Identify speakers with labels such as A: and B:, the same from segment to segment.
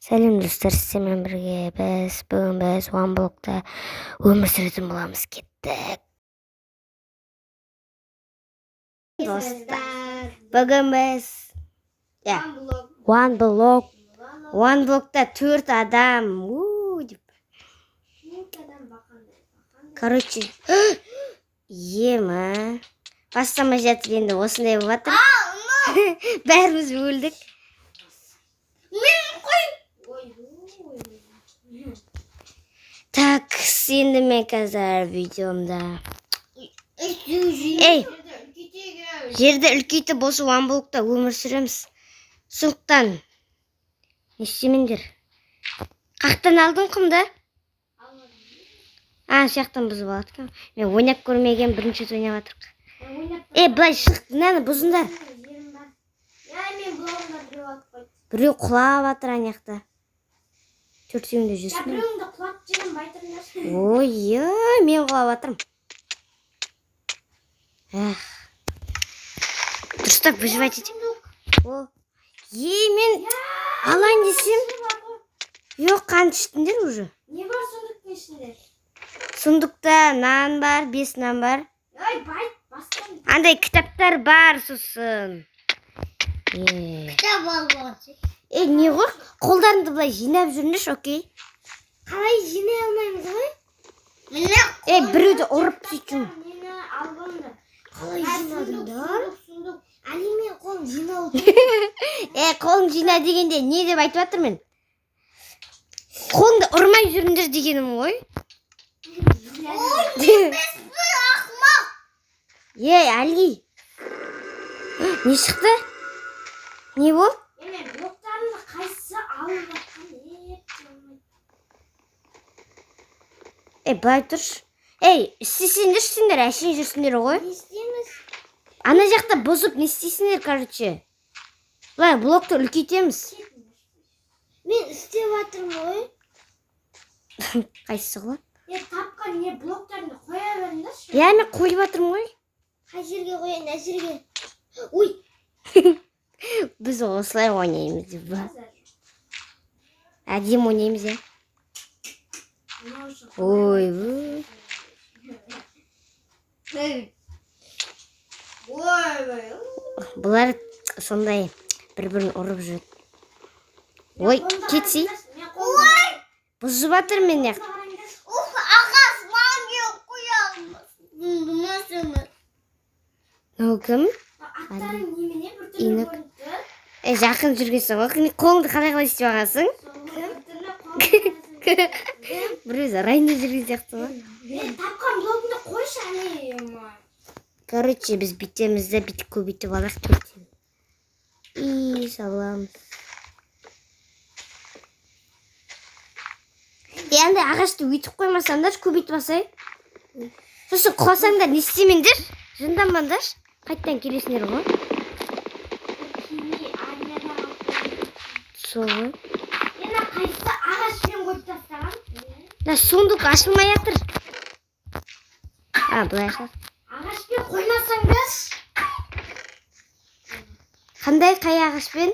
A: Сәлем достар, сіздермен бірге бүгін біз OneBlock'та өмір сүретін боламыз. Кеттік. Достар, бүгін біз OneBlock'та 4 адам. Короче, ема бастамай жатып енді осындай болып жатыр. Бәріміз өлдік. Так, енді мен қазір видеомда жерді үлкейтіп осы OneBlock'та өмір сүреміз. Сондықтан не істемеңдер. Қақтан алдың құмды? Сияқтан бұзып алады екен. Мен ойнап көрмеген, бірінші рет ойнап жатырмық. Былай шық, мынаны бұзыңдар. Біреу құлап жатыр ана жақта. Төртеуінде жүрсін.
B: Біреуіңді құлап жеген байтырыңдар.
A: Ой, мен құлап жатырмын. Дұрыстап выживать етем. Мен алайын десем. Жоқ, қант іштіңдер уже.
B: Не бар сундықтың ішінде?
A: Сундықта нан бар, 5 нан бар.
B: Бастан.
A: Андай кітаптар бар сосын.
B: Кітап алып.
A: Не ғой? Қолдарыңды былай жинап жүріңдерші, окей?
B: Қалай жинай алмаймыз ғой?
A: Біреуді ұрып сөйтсің.
B: Мені алғандар.
A: Қалай жинадыңдар?
B: Әли мен қолым жинау.
A: Қолың жина дегенде не деп айтып жатырмын мен? Қолыңды ұрмай жүріңдер дегенім ғой.
B: Ақмақ.
A: Әли. Не шықты? Не бол?
B: Мен блоктарымды қайсысы алып жатқан?
A: Былай тұршы. Істесеңдер, әшейін жүрсіңдер ғой.
B: Не істейміз?
A: Ана жақта бұзып не істейсіңдер, короче. Былай блокты үлкейтеміз.
B: Мен істеп жатырмын ғой.
A: Қайсысы ғой?
B: Тапқан не блоктарымды қоя беріңдерші.
A: Мен қойып жатырмын ғой.
B: Қай жерге қояйын, әр жерге. Ой.
A: Біз осылай ойнаймыз деп ба? Әдем ойнаймыз, Ой. Бұлар сондай бір-бірін ұрып жүреді. Ой, кетсей. Бұзып жатыр мен яқ.
B: Ағас, маңге қоямыз.
A: Кім?
B: Аттарың немене бір түрлі көрінді?
A: Жақын жүргенсің ғой. Қолыңды қалай істеп алғансың? Бір өзі райында жүрген сияқты ғой.
B: Тапқан блогыңды қойшы әлі.
A: Короче, біз бітемізді бітіп көбейтіп алақ кетеміз. Саламыз. Енді ағашты өйтіп қоймасаңдар, көбейтіп басай. Сосын құласаңдар, не істемеңдер? Жынданбаңдар. Қайттан келесіңдер ғой. Сол ғой.
B: Қайсы ағашпен қойып тастаған?
A: Сундық ашылмай жатыр. Былай ашар.
B: Ағашпен қоймасаңдар?
A: Қандай қай ағашпен?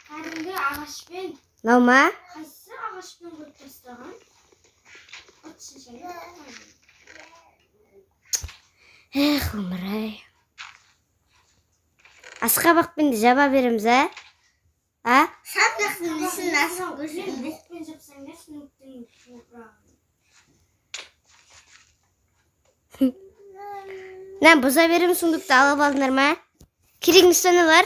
B: Кәдімгі ағашпен.
A: Мынау ма?
B: Қайсы ағашпен қойып тастаған?
A: Өмір-ай. Асқабақпен жаба береміз,
B: Сандықтың ішін асып көшін. Бұқпен жапсаңдар, сынықтың
A: топырағын. Бұза берем, сундықты алып алдыңдар ма? Керегіңіз соны бар?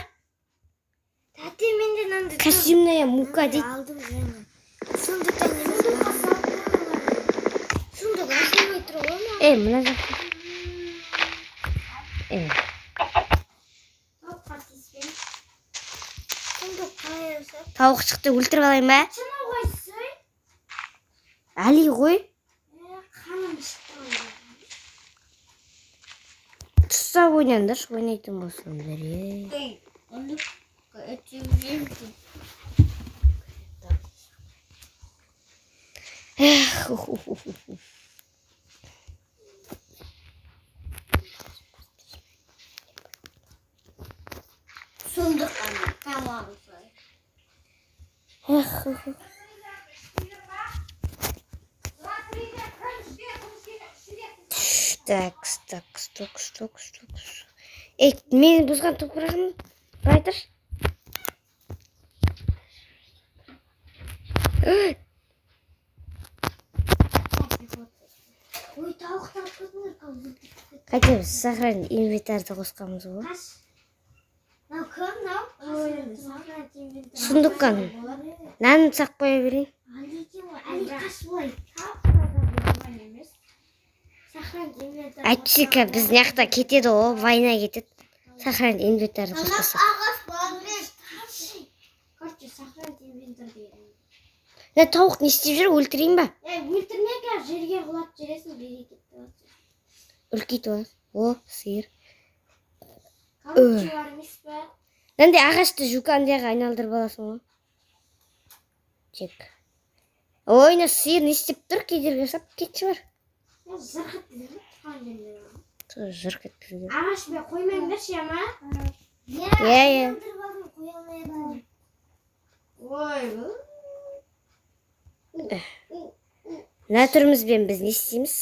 B: Тәте менде нанды.
A: Костюмная мука дейді.
B: Алдым жаңа. Сундықтан неміз бар. Сундық ашылмай тұр ғой ма?
A: Мына жақта. Тауық шықты, өлтіріп алайын ба?
B: Қаншама қойсы?
A: Әли ғой.
B: Қаным шықты.
A: Тұста ойнаңдар, ойнайтын болсаңдар.
B: Сундық қана, тамағы.
A: Такс. Эй, мені бұзған топырағым байтыр.
B: Ой, тауықтар көтіңдер қалды.
A: Қайтеміз, сохранить инвентарды қосқамыз ғой.
B: Қаш. Мынау кім мынау? Сохранить инвентарь.
A: Сундуккан. Нанын сақ қоя берейін.
B: Али қаш бой. Сохранить инвентарь.
A: Әйтпесе біз мына кетеді ғой, война кетеді. Сохранить инвентарды қосқасы.
B: Ағаш бағыреш. Короче, сохранить инвентарь деген.
A: Тауық не істеп жүр, өлтірейін ба?
B: Өлтірмеге жерге құлап жүресің, берекетті болсын.
A: Үлкейті бар. О, сиыр.
B: Қамшы бар емес пе?
A: Нәнде ағашты жукандияға айналдырып аласың ғой. Чек. Ойна сиыр не істеп тұр, кедергі жасап кетші бар.
B: Зырғыт деді, тұқан жерде.
A: Жырқ еткізді.
B: Ағаш бе қоймаңдаршы ама.
A: Иә.
B: Ой,
A: Мына түрімізбен біз не істейміз?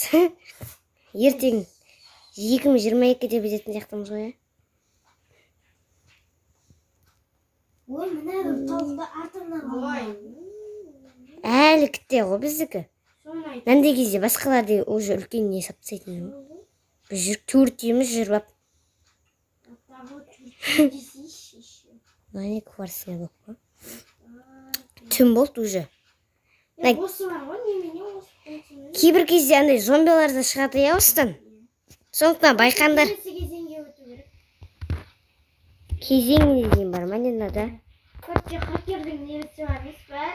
A: Ертең 2022-де бітетін сияқтымыз ғой.
B: ой, мына бір тауықты артынан
A: Әлі кітте ғой біздікі. Нәнде кезде басқаларды уже үлкен не саптсайтын. Біз жүр төртеміз жүріп. Міне кварсия болып қой. Түн болды уже.
B: Осы бар ғой, немене осы?
A: Кейбір кезде андай зомбилар да шығады я осыдан. Сондықтан байқандар.
B: Кезеңге өту керек.
A: Кезеңіне дейін бар, мәне мынада.
B: Короче, хакердің несі бар емес пе?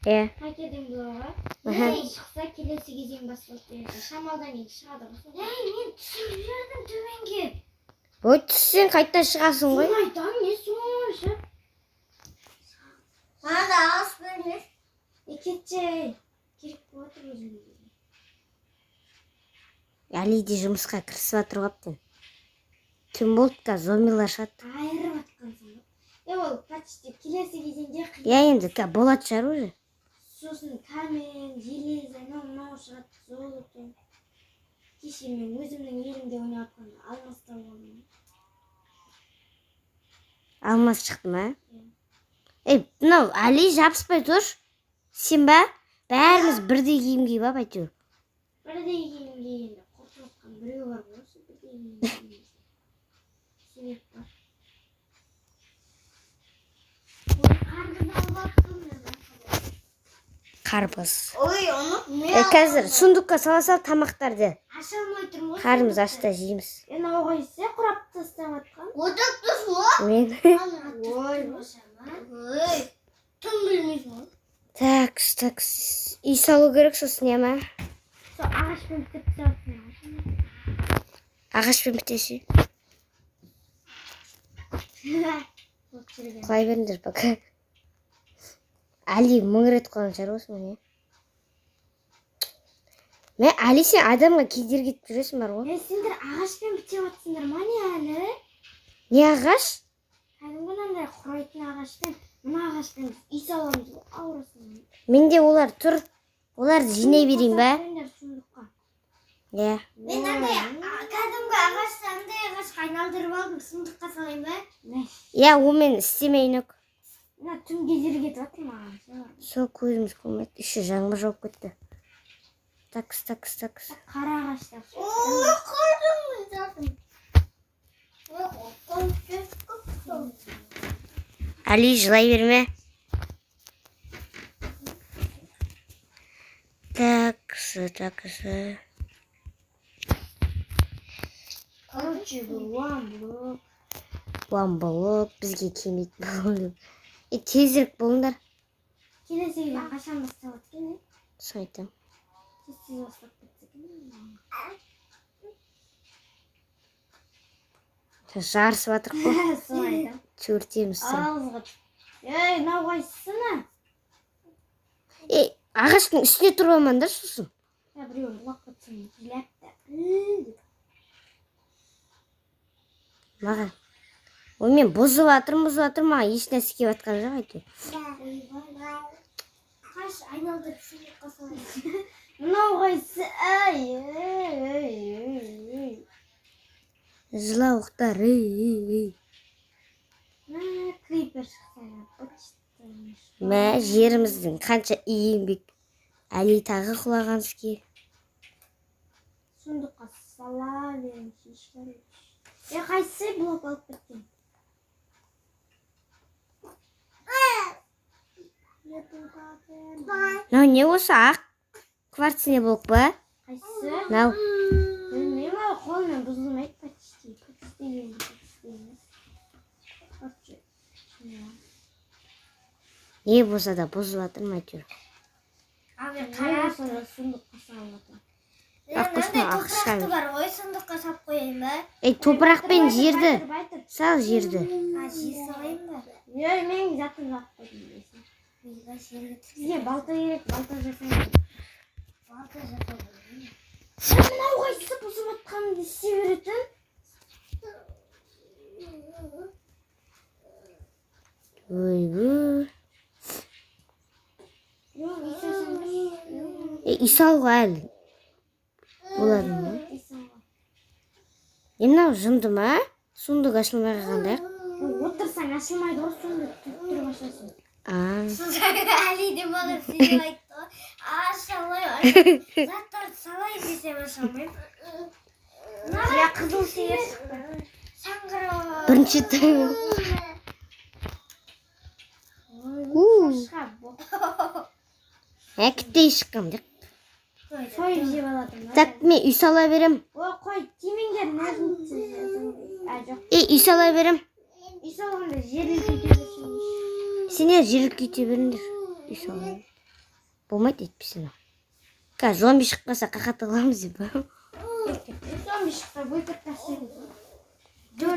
A: Иә.
B: Хакердің блогы.
A: Аха.
B: Шықса келесі кезең басталады деген. Шамалдан кейін шығады ғой. Мен түсіп жүрдім төменге.
A: Ой, түссең қайта шығасың ғой.
B: Соны айтам, не сонша? Сана да ағаш бөлмес. Кетші. Керек болады өзіңде.
A: Әли де жұмысқа кірісіп жатыр қаптен. Түн болды да зомбилар шығады.
B: Айырып атқансың ба? Ол почти келесі кезеңде
A: Я енді болады шығар уже.
B: сосын камень, железо, мынау шығады, золото. Кеше мен өзімнің елімде ойнап жатқанда алмастан болдым.
A: Алмас шықты ма? Ей, мынау Али жабыспай тұр. Сен ба? Бәріміз бірдей киім киіп ап әйтеуір.
B: Бірдей киім кигенде қорқып жатқан біреу бар ғой, осы бірдей киім кигенде. Себеп бар. Ой, қарбыз алып аттым мен.
A: Қарбыз.
B: Ой, оны
A: Қазір сундукқа сала сал тамақтарды.
B: аша алмай тұрмын ғой.
A: Қарымыз ашта жейміз.
B: Мынау қайсы құрап тастап жатқан? Отақ тұрсың ғой?
A: Мен.
B: Ой, тым білмейсің ғой.
A: Такс. Үй салу керек сосын я ма?
B: Сол ағашпен бітіп тастап.
A: Ағашпен бітеші. Құлай беріңдер пока. Али мың рет қойған шығар осы міне. Мен Али сен адамға кедергі етіп жүресің бар ғой.
B: Сендер ағашпен бітеп жатсыңдар ма не әлі?
A: Не ағаш?
B: Кәдімгі мынандай құрайтын ағашпен, мына ағашпен үй саламыз ғой, ауырасың.
A: Менде олар тұр. Оларды жинай берейін ба? Иә.
B: Мен андай кәдімгі ағашты андай ағашқа айналдырып алдым, сұмдыққа салайын ба?
A: Иә, онымен істемейін өк.
B: Мына түн кезері кетіп жатыр маған.
A: Сол көзіміз көрмеді. Іші жаңбыр жауып кетті. Такс.
B: Қара ағаштар. Ой, қойдым.
A: Али жылай берме. Такс.
B: Короче,
A: Уамбылып, бізге келмейді болу. Тезірік болыңдар.
B: келесі келген қашан бастап өткен,
A: Соны айтам.
B: тез бастап кетсек.
A: Жарысып жатыр қой.
B: Соны айтам.
A: Төртеміз.
B: Алғыт. Ей, мынау қайсысына?
A: Ей, ағаштың үстіне тұрып алмаңдар сосын.
B: Біреу бұлақ кетсін, келепті.
A: Маған. Ой, мен бұзып жатырмын, маған еш нәрсе келіп жатқан жоқ әйтеуір.
B: Қаш айналдырып сундукка салайын. Мынау қайсы?
A: Жылауықтар.
B: Крипер шықса почта.
A: Мә, жеріміздің қанша еңбек. Әли тағы құлаған іске.
B: Сундукка сала берем шишкер. Қайсы блок алып кеткен?
A: Мынау не осы ақ? Кварц не болып па?
B: Қайсы?
A: Мынау.
B: Білмеймін, қолыммен бұзылмайды почти.
A: Не болса да бұзылып жатыр ма әйтеуір.
B: Қарасында сундукқа салып жатыр.
A: Аққұсына ақша бер.
B: бар ғой, сундукқа салып қояйын ба?
A: Топырақпен жерді. Сал жерді.
B: Жер салайын ба? Мен затын жақ қойдым. Сізге балта керек, балта жасайын. Балта жасайын. Мынау қайсы бұзып жатқанымды істей беретін?
A: Ой-бу.
B: Жоқ, исасың.
A: Исалға әлі. Болады ма? Мынау жынды ма? Сундық ашылмай қалғандай.
B: Отырсаң ашылмайды ғой, сонда түріп ашасың.
A: Әли
B: де маған сөйлеп айтты ғой. Ашалай, заттарды салайын десем ашалмаймын. Қызыл сиыр шықты. Саңғырау.
A: Бірінші тайм. Әкіттей шыққам деп.
B: Сойып жеп алатын.
A: Так, мен үй сала берем.
B: Қой, тимеңдер нәзінсіз. Жоқ.
A: Үй сала берем.
B: Үй салғанда жерлік кете берсің.
A: Сенер жерлік кете беріңдер. Үй сала берем. Болмайды етпесін. Зомби шықпаса қақаты қыламыз деп.
B: Зомби шықса бөлтіп тастайды. Бір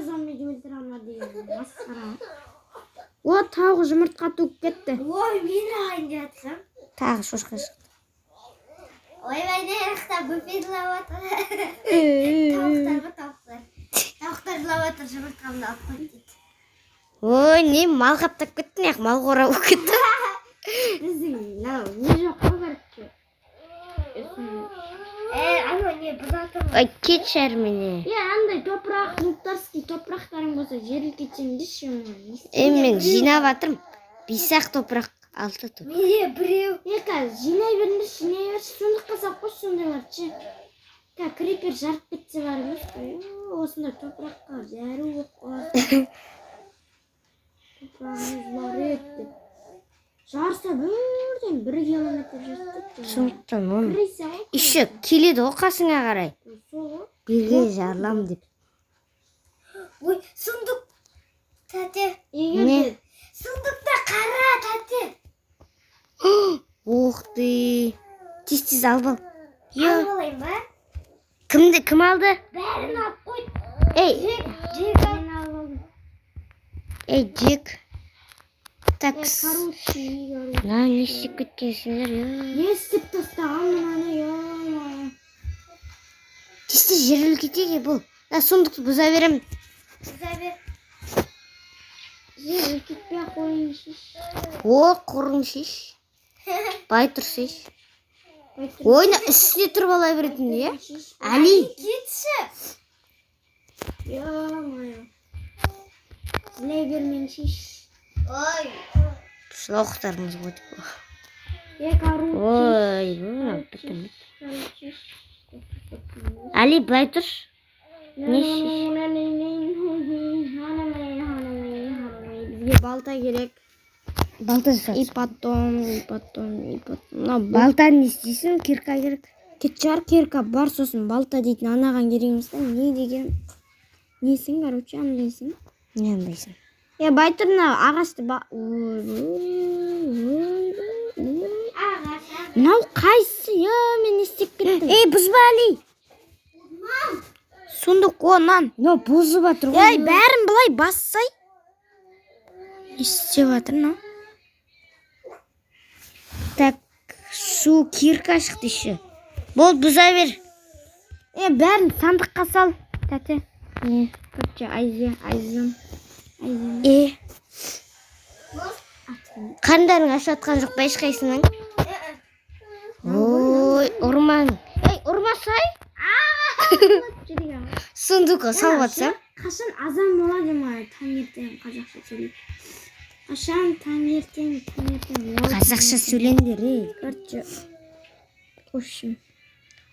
B: зомбиді өлтіре алмады деген масқара.
A: О, тауғы жұмыртқа туып кетті.
B: Ой, мені айын жатсам.
A: Тағы шошқа шықты.
B: Ой, мен еріқта бүпе жылап атыр. Тауықтар ба тауықтар? Тауықтар жылап атыр, жұмыртқамды алып қойды.
A: Ой, не мал қаптап кетті, не мал қора болып кетті.
B: Біздің, не жоқ қой бәрікке. Ано, не бұзатыр.
A: Ой, кет шәрміне.
B: Андай топырақ, нуктарский топырақтарың болса жерлік кетсең деші.
A: Мен жинап атырым. Бисақ топырақ 6 топ.
B: Мене біреу. Қазір жинай беріңдер, жинай берші. Сондыққа сап қош сондайларшы. Крипер жарып кетсе бар емес қой. Осында топыраққа жәру болып қалады. Топырағымыз бар еді. Жарса бірден 1 километр жасты.
A: Сондықтан оны еще келеді ғой қасыңа қарай. Бірге жарлам деп.
B: Ой, сундук. Тәте. Не? Сундукта қара тәте.
A: Ух ты. Тез алып ал.
B: Алып алайын ба?
A: Кім алды?
B: Бәрін алып қойды.
A: Джек
B: алып.
A: Джек. Так.
B: Короче,
A: не істеп кеткенсіңдер?
B: Не істеп тастаған мынаны?
A: Тез жерлік кетеге бұл. Сондықты бұза берем.
B: Бұза бер. Жерлік кетпей қойын шеш.
A: О, құрын шеш. Байтыр шеш. Ойна үстіне тұрып ала беретін де. Әли.
B: Кетші. Ё-моё. Зілей бермен шеш. Ой.
A: Шылауықтарымыз болады.
B: Ой,
A: бітім. Әли, былай тұрш.
B: Бізге балта керек.
A: Балта жасады.
B: И потом.
A: Балтаны не істейсің? Кирка керек.
B: Кетчар кирка бар, сосын балта дейтін анаған кереміз да. Не деген? Несің, короче, андайсың?
A: Не андайсың?
B: Байтырна ағашты Мынау қайсы? Мен істеп кеттім.
A: Бұзба, Әли.
B: Сундук онан.
A: Бұзып атыр ғой.
B: Бәрін бұлай бассай. Істеп атыр,
A: Так, шу кирка шықты еще. Бол, бұза бер.
B: Бәрін сандыққа сал. Тәте. Короче, айзым.
A: Қарындарың ашып атқан жоқ па ешқайсының? Ой, ұрман. Ей, ұрмасай. Сундукқа салып атсам.
B: Қашан азан болады ма? Таңертең қазақша сөйлейді. Қашан таңертең
A: Қазақша сөйлеңдер, ей.
B: Короче, общем.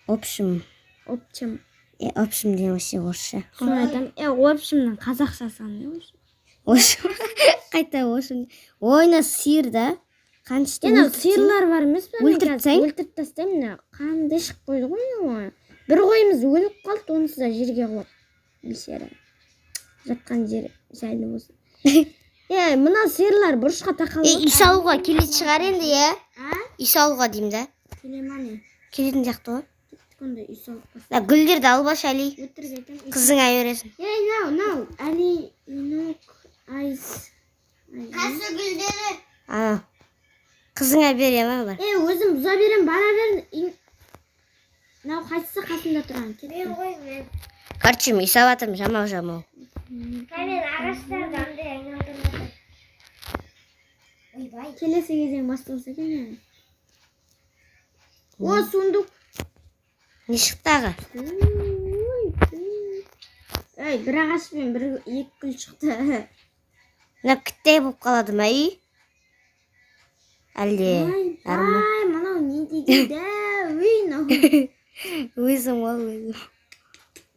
A: Общем.
B: Общем.
A: Общем деген вообще орысша.
B: Соны айтамын. Общемнің қазақшасы не общем?
A: Общем. Қайта общем. Ойна сиыр да. Қаншты
B: сиырлар бар емес пе?
A: Өлтіртсең?
B: Өлтіріп тастаймын. Қанды ішіп қойды ғой. Бір қойымыз өліп қалды, онысы да жерге құлап. Бейшара. Жатқан жер жайлы болсын. Мына сиырлар бұрышқа тақалып.
A: Үй салуға келетін шығар енді, Үй салуға деймін да.
B: Келемане.
A: Келетін сияқты ғой.
B: Кеттіконда үй салып қас.
A: Гүлдерді алып аш, Әли.
B: Өтірік айтам.
A: Қызыңа бересің.
B: Now. Әли, инок, айс. Қасы гүлдері.
A: Қызыңа берем, бар.
B: Өзім бұза берем, бара берін. Нау қайсысы қасында тұрған? Мен ғой.
A: Короче, үй салатым, жамау.
B: Мен ағаштарды андай айналдырып. Ойбай. Келесі кезең басталса екен. О, сундук.
A: Не шықты аға?
B: Бір ағаш пен екі гүл шықты.
A: Күттей болып қалады ма үй? Әлде?
B: Мынау не дегенде?
A: Өзім ол.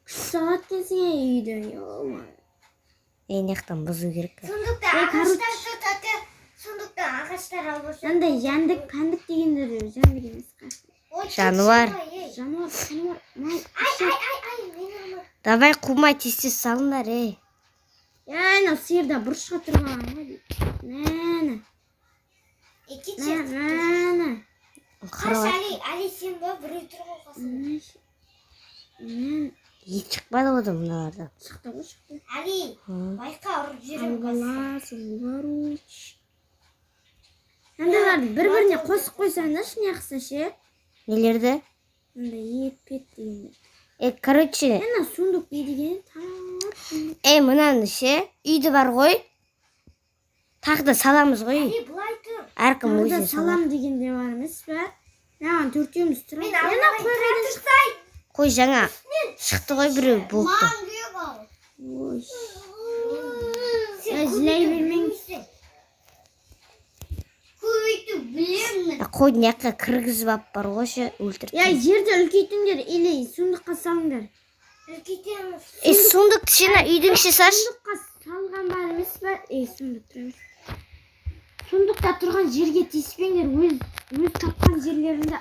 B: Күш сағат келсің үйден.
A: Наяқтан бұзу керек.
B: Сундукта ағаштар алып жүрсің. Андай жәндік, пәндік дегендер жәндік емес.
A: Жануар. Давай қумай тез салыңдар,
B: Анау сиырда бұрышқа тұрған ғой. Мәні. Али сен ба біреу тұрған қасында.
A: Ет шықпады одан мыналардан.
B: Шықты ғой, шықты. Али, байқа ұрып жүрем қасында. Андайларды бір-біріне қосып қойсаңдар, шыне қыса ше?
A: Нелерді?
B: Андай ет, пет дегендер.
A: Короче.
B: Сундук не деген?
A: Мынаны ше, үйді бар ғой. Тағы да саламыз ғой. Әркім өзі салам.
B: Салам дегенде бар емес пе? Наған төртеуміз тұрмыз.
A: Қой жаңа шықты ғой біреу болыпты.
B: Жылай бермеңіз.
A: Қойдың яққа кіргізіп ап бар ғой ше, өлтіріп.
B: Жерді үлкейтіңдер, или сундыққа салыңдар.
A: Сундық сені үйдің іші саш.
B: Сундыққа салған бар емес пе? Сундық тұрмыз. Сундықта тұрған жерге тиіспеңдер, өз тапқан жерлерінде.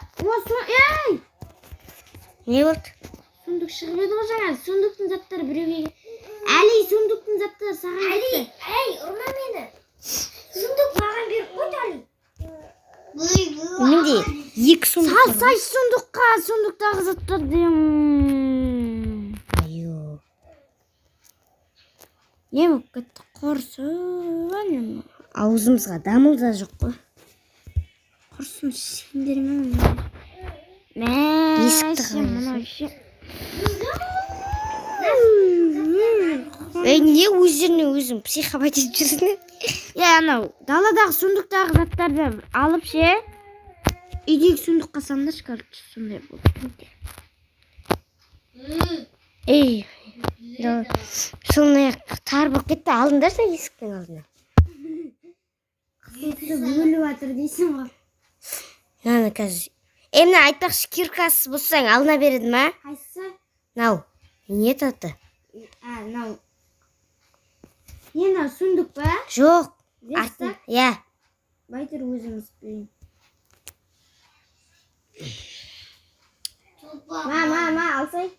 A: Не болды?
B: Сундық шығып еді ғой жаңа. Сундықтың заттары біреуге. Әли, сундықтың заттары саған кетті. Ұрма мені. Сундық маған беріп қойды, Әли.
A: Менде екі сундық.
B: Салсай сундыққа, сундықтағы заттарды. Не болып кетті? Құрсын.
A: Аузымызға дамыл да жоқ қой.
B: Құрсын сендермен.
A: Есікті қалайсың. Не өздеріне өзің психопат етіп жүрсің?
B: Анау даладағы сундықтағы заттарды алып ше, үйдегі сундыққа салыңдар, короче, сондай болды.
A: Сондай тар болып кетті, алыңдарса есіктің алдына.
B: Қызметті бөліп атыр дейсің ғой.
A: Мына қазір. Мына айтпақшы киркасы болсаң алына береді ма?
B: Қайсысы?
A: Нау. Не татты?
B: Нау. Нау сундық ба?
A: Жоқ.
B: Верстак? Байтыр өзіміз берейін. Алсай.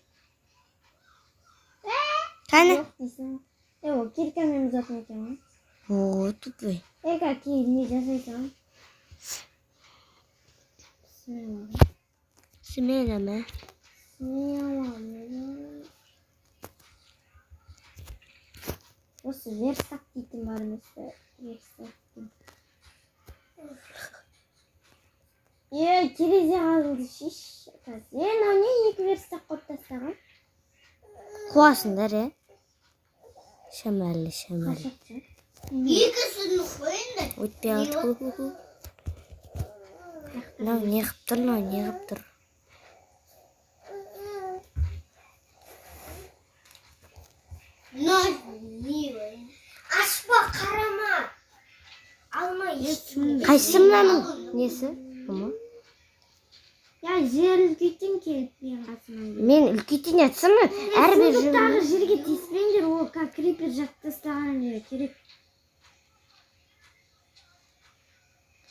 A: Қане?
B: Жоқ дейсің. Киркамен бұзатын екен ғой.
A: Тупой.
B: Какие не жасайсың?
A: Смена ма?
B: Осы верстак дейтін бар емес пе? Верстак. Терезе қалды шеш. Мынау не екі верстак қойып тастаған?
A: Қуасыңдар, Шамәлі.
B: Екісін қойыңдар.
A: Өтпей алды. Мынау не қылып тұр, мынау не қылып тұр.
B: Ашпа, қарама. Алма ешкім.
A: Қайсы мынаның несі?
B: Я жер үлкейтін келіп мен қасыма.
A: Мен үлкейтін жатсамы? Әрбір
B: Сундықтағы жерге тиіспеңдер, ол крипер жатып тастаған жері керек.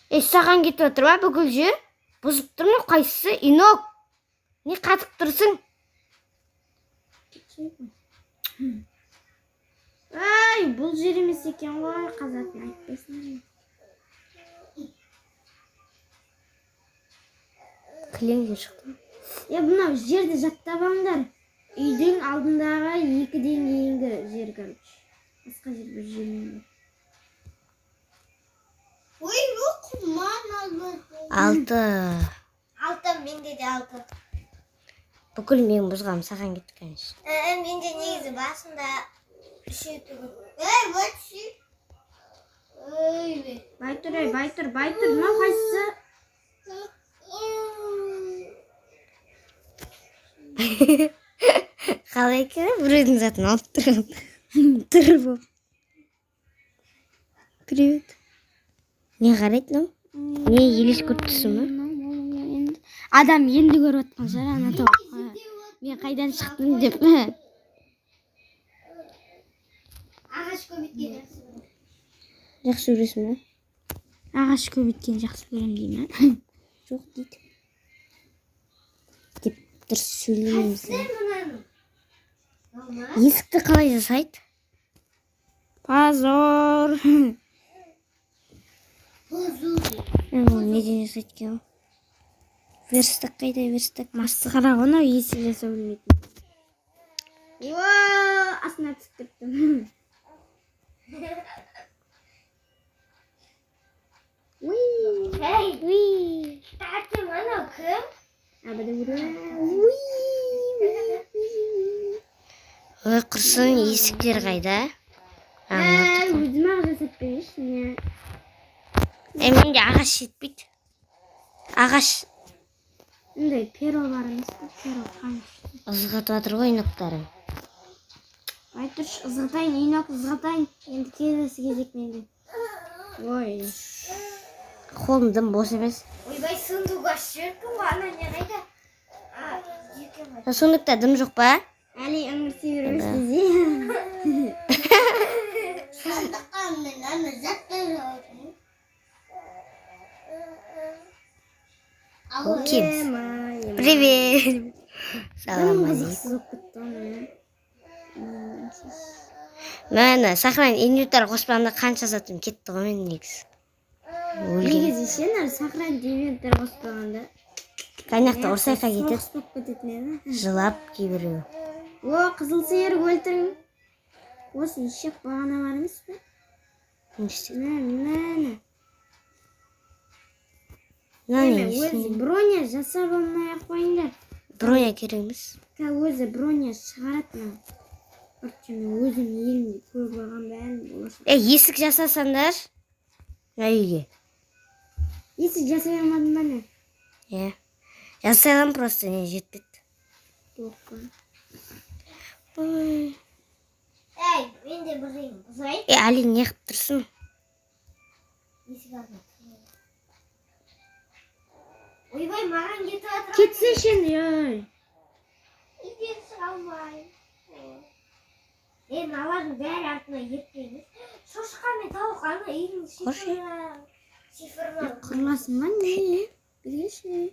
A: Саған кетіп отыр ма бүкіл жер? Бұзып тұр ма қайсысы? Инок. Не қатып тұрсың?
B: Ай, бұл жер емес екен ғой, қазатын айтпайсың.
A: Кілеңге шықты.
B: Бұнау жерді жаттап алыңдар. Үйдің алдындағы 2 деңгейінгі жер, короче. Басқа жер бір жермен. Ой, жоқ, маған
A: 6.
B: 6, менде де 6.
A: Бүкіл мен бұзғам, саған кетті, конечно.
B: Менде негізі басында 3 түгіл. Өтші. Байтұр, мынау қайсысы?
A: Қалай екен, біреудің затын алып тұрған. Тұр бұл. Привет. Не қарайды, ну? Не, елес көрттісі ма?
B: Адам енді көріп отқан жар, ана тоқ. Мен қайдан шықтым деп. Ағаш көбіткен жақсы көрем.
A: Жақсы көресің ма?
B: Ағаш көбіткен жақсы көрем деймін.
A: Жоқ дейді. Деп дұрыс сөйлейміз. Есікті қалай жасайды?
B: Позор.
A: Неден жасайды екен? Верстак қайда, верстак?
B: Масты қара ғана есік жасау білмейтін. Астына түсіп кеттім. Тәтім, анау кім?
A: Ой, құрсын, есіктер қайда?
B: Өзім ақ жасап берейші.
A: Менде ағаш жетпейді. Ағаш
B: Ондай перо бар емес пе? Перо қамыш.
A: ызғатып жатыр ғой иноктарым.
B: Айтырш, ызғатайын, инок ызғатайын. Енді келесі кезек менде. Ой.
A: Қолым бос емес.
B: Ойбай, сундук ашыркім ғой, ана не қайда?
A: Сондықта дым жоқ па?
B: Әлі ыңырси береміз дезе. Сондыққа мен ана заттар алып.
A: Ким? Привет. Салам
B: алейкум.
A: Мәні, сақырайын, инвентар қоспағанда қанша затым кетті ғой мен негіз.
B: Негізі сен сақырайын инвентар қоспағанда.
A: Коньякта ұрсайқа кетеді.
B: Соғыс болып кететін еді.
A: Жылап кейбіреу.
B: О, қызыл сиыр өлтірің. Осы ешек бағана бар емес пе? Мәні. Өзі броня жасап алмай қойыңдар.
A: Броня керек емес.
B: Өзі броня шығаратын. Өзім елімде көріп алған бәрін болашақ.
A: Есік жасасаңдар. Үйге.
B: Есік жасай алмадым ба не?
A: Жасайлам просто, не жетпеді.
B: Тоққа.
A: Ой.
B: Мен де бұзайым. Бұзайым?
A: Али не қып тұрсын?
B: Есік алдына. Ойбай, маған кетіп атыр. Кетсе шен, ой. Үйден шыға алмайым. Алардың бәрі артына ертпейміз. Шошқа мен тауық ана үйдің шифрына. Қырыласың ба не? Білгеші.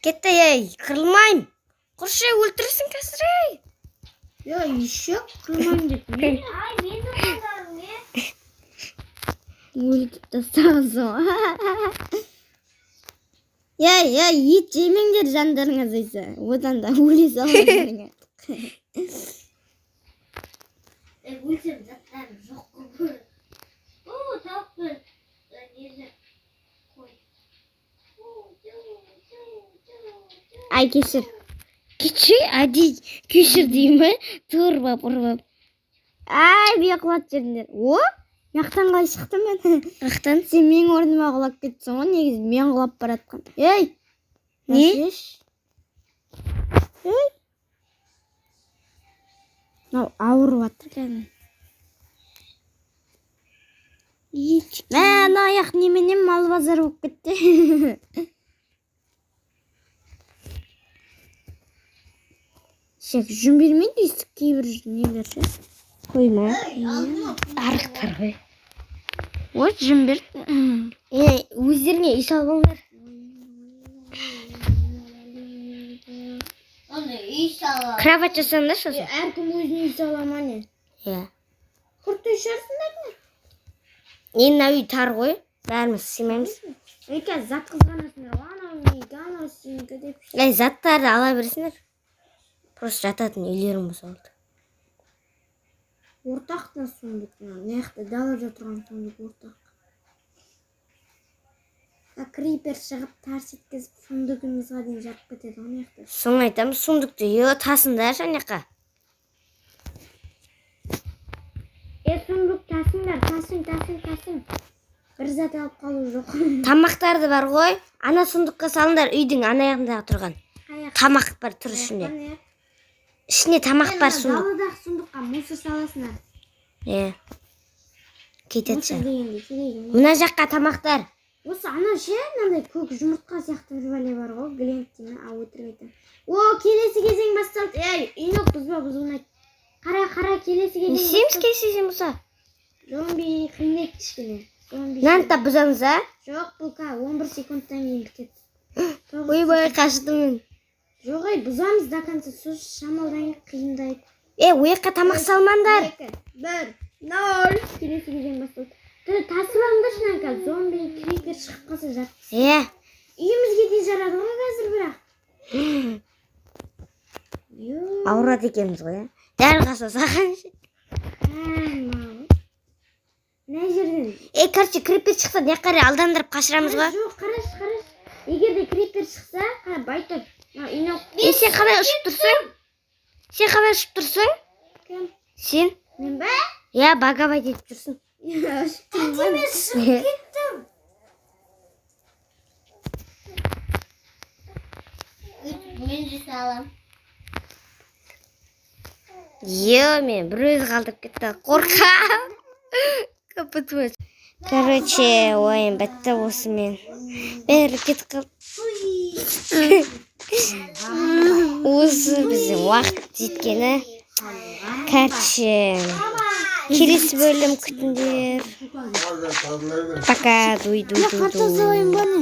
A: Кетті, қырылмайым. Құршы, өлтірсің кәсір,
B: еще қырылмайым деп. Мен ұқаларым, өлтіп тастағызым. Ет жемеңдер жандарыңыз айса. Одан да өле салмайыңыз. Өлсем заттарым жоқ қой. Тауықтар нені қой.
A: Кешір. Кешір деймі? Тұрбап, ұрбап.
B: Бе құлат жеріндер. Яқтан қалай шықтым мен?
A: Жақтан.
B: Сен менің орныма құлап кетсің ғой, негізі мен құлап баратқам. Ей!
A: Не?
B: Ей! Мынау ауырып жатыр кәдімгі. Ана аяқ неменен мал базар болып кетті. Шек жүн бермейді дейсік кейбір нелер ше.
A: Қойма. Арықтар ғой.
B: Ой, жүн бер.
A: Өздеріңе үй салып алыңдар. Кровать жасаңдар сосын.
B: Әркім өзіне үй сала ма не?
A: Иә.
B: Құрт үй шығарсыңдар ма?
A: Енді үй тар ғой. Бәріміз сыймаймыз.
B: Қазір зат қызғанасыңдар ғой, анау үйге, анау сенікі деп.
A: Заттарды ала берсіңдер. Просто жататын үйлерің болса болды.
B: Ортақта сундық. Не жақта далада тұрған сундық ортақ. Крипер шығып тарс еткізіп сундығымызға дейін жарып кетеді ғой не жақта.
A: Соны айтамыз, сундықты тасыңдар жаңаққа.
B: Сундық тасың. Бір зат алып қалу жоқ.
A: Тамақтарды бар ғой. Ана сундыққа салыңдар, үйдің ана жағындағы тұрған. Тамақ бар тұр ішінде. Ішіне тамақ бар сундық.
B: Даладағы сундыққа мусор саласыңдар.
A: Кетеді сен.
B: Дегенде.
A: Мына жаққа тамақтар.
B: Осы ана ше, мынандай көк жұмыртқа сияқты бір бәле бар ғой, глент деймін, өтірік айтамын. О, келесі кезең басталды. Инок бұзылмайды. Қара, келесі кезең.
A: Не істейміз келесі болса?
B: Зомби қиындайды кішкене.
A: Мынаны да бұзамыз, а?
B: Жоқ, бұл 11 секундтан кейін бітеді.
A: Ойбай, қашыдым мен.
B: Жоқ, бұзамыз до конца, сөз шамалдан қиындайды.
A: Ойыққа тамақ салмаңдар.
B: 1, 0. Келесі кезең басталды. Тасып алыңдар шынанка, зомби крипер шығып қалса жатыр. Үйімізге де жарады ғой қазір бірақ.
A: Ауырады екенбіз ғой, дәл қаса саған ше.
B: Не жерден?
A: Короче, крипер шықса не қарай алдандырып қашырамыз ғой.
B: Жоқ, қараш. Егер де крипер шықса, байтып.
A: Сен қалай ұшып тұрсың?
B: Кім?
A: Сен?
B: Мен бе?
A: Багабай деп жүрсің.
B: Мен шығып кеттім. Мен де салам.
A: Мен бір өзі қалдырып кетті. Қорқам. Капытмыз. Короче, ойын бітті осымен. Бәрі кетіп қалды. Осы біздің уақыт жеткені. Короче, келесі бөлім күтіңдер. Пока. Дуй.
B: Қатты залайын баны.